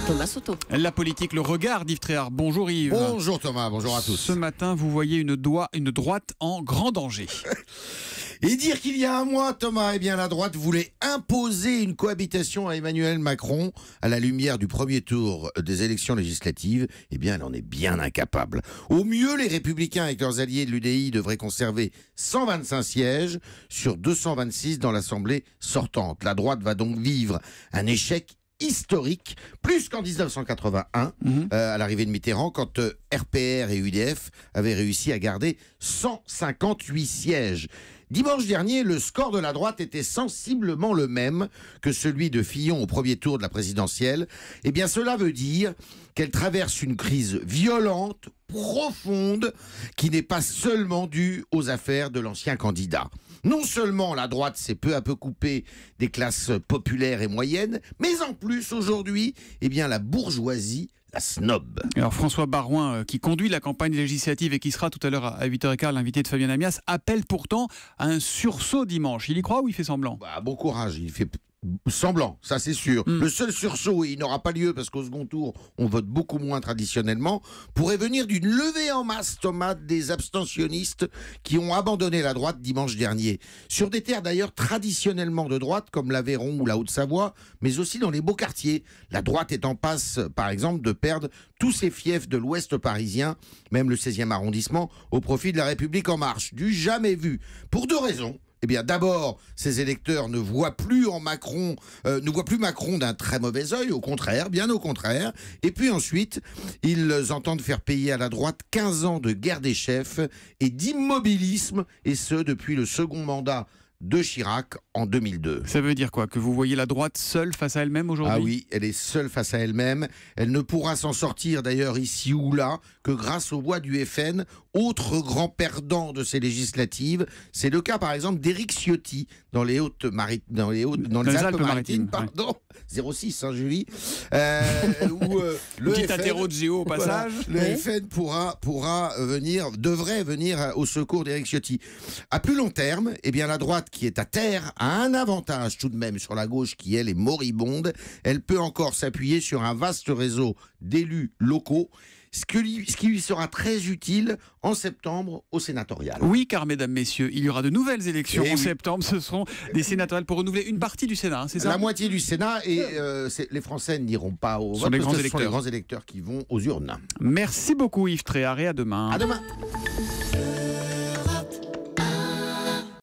Thomas Soto. La politique, le regard d'Yves Tréhard. Bonjour Yves. Bonjour Thomas, bonjour à tous. Ce matin, vous voyez une droite en grand danger. Et dire qu'il y a un mois, Thomas, eh bien la droite voulait imposer une cohabitation à Emmanuel Macron à la lumière du premier tour des élections législatives, eh bien elle en est bien incapable. Au mieux, les Républicains avec leurs alliés de l'UDI devraient conserver 125 sièges sur 226 dans l'Assemblée sortante. La droite va donc vivre un échec historique, plus qu'en 1981, à l'arrivée de Mitterrand, quand RPR et UDF avaient réussi à garder 158 sièges. Dimanche dernier, le score de la droite était sensiblement le même que celui de Fillon au premier tour de la présidentielle. Eh bien, cela veut dire qu'elle traverse une crise violente, profonde, qui n'est pas seulement due aux affaires de l'ancien candidat. Non seulement la droite s'est peu à peu coupée des classes populaires et moyennes, mais en plus, aujourd'hui, eh bien, la bourgeoisie la snob. Alors François Baroin, qui conduit la campagne législative et qui sera tout à l'heure à 8h15 l'invité de Fabien Amias, appelle pourtant à un sursaut dimanche. Il y croit ou il fait semblant? Bon courage, il fait semblant, ça c'est sûr. Le seul sursaut, et il n'aura pas lieu parce qu'au second tour, on vote beaucoup moins traditionnellement, pourrait venir d'une levée en masse, Thomas, des abstentionnistes qui ont abandonné la droite dimanche dernier. Sur des terres d'ailleurs traditionnellement de droite, comme l'Aveyron ou la Haute-Savoie, mais aussi dans les beaux quartiers. La droite est en passe, par exemple, de perdre tous ses fiefs de l'ouest parisien, même le 16e arrondissement, au profit de la République en marche. Du jamais vu. Pour deux raisons. Eh bien, d'abord, ces électeurs ne voient plus Macron d'un très mauvais œil, au contraire, bien au contraire. Et puis ensuite, ils entendent faire payer à la droite 15 ans de guerre des chefs et d'immobilisme, et ce, depuis le second mandat de Chirac en 2002. Ça veut dire quoi? Que vous voyez la droite seule face à elle-même aujourd'hui? Ah oui, elle est seule face à elle-même. Elle ne pourra s'en sortir d'ailleurs ici ou là que grâce au voix du FN, autre grand perdant de ces législatives. C'est le cas par exemple d'Éric Ciotti dans les Alpes-Maritimes, pardon, 06, hein, Julie. Petit interro de géo au passage. Voilà, le FN devrait venir au secours d'Éric Ciotti. À plus long terme, eh bien la droite qui est à terre a un avantage tout de même sur la gauche qui, elle, est moribonde. Elle peut encore s'appuyer sur un vaste réseau d'élus locaux, ce qui lui sera très utile en septembre au sénatorial. Oui, car mesdames, messieurs, il y aura de nouvelles élections en septembre. Ce seront des sénatoriales pour renouveler une partie du Sénat, hein, c'est ça? La moitié du Sénat, et les Français n'iront pas au vote, ce sont les grands électeurs qui vont aux urnes. Merci beaucoup Yves Tréhard et à demain. À demain.